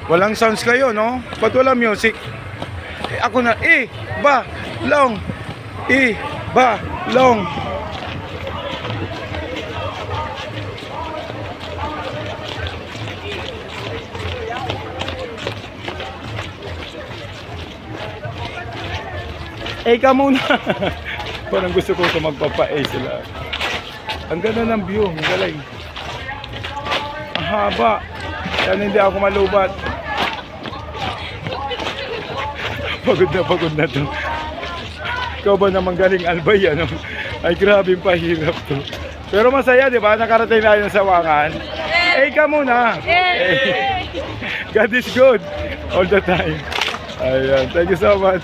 Walang sounds kayo, no? Ba't wala music? Ako na, ba, long. Ba, long. Ka muna. Parang gusto ko ito magpapa-A sila. Ang ganda ng view, ang galing. Ang haba. Yan hindi ako malubat. Pagod na to. Ikaw ba naman galing Albay, ano? Ay grabe, pahirap to. Pero masaya, di ba? Nakarating tayo ng Sawangan. Ka muna. God is good all the time. Ayan, thank you so much.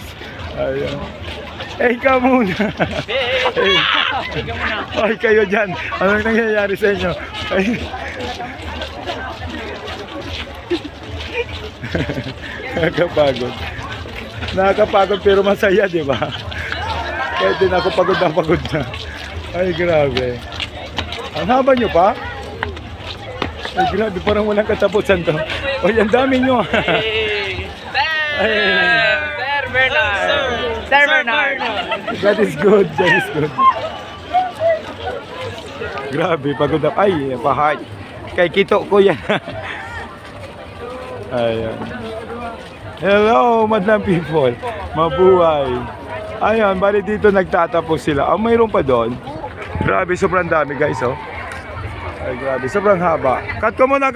Ayan. Ka muna. Ay, kayo dyan. Anong nangyayari sa inyo? Ay. Nakakapagod pero masaya, di ba? Kahit din ako pagod na. Ay, grabe. Ang haba nyo pa? Ay, grabe. Parang walang katapusan to. Ay, ang dami nyo. Sir Bernard. That is good. Grabe, pagod na. Ay, pahay. Kay Kito ko yan. Ayan. Hello, madlang people. Mabuhay. Ayan, bali dito nagtatapos sila. Mayroon pa doon. Grabe, sobrang dami guys, oh. Ay, grabe, sobrang haba. Cut ko muna.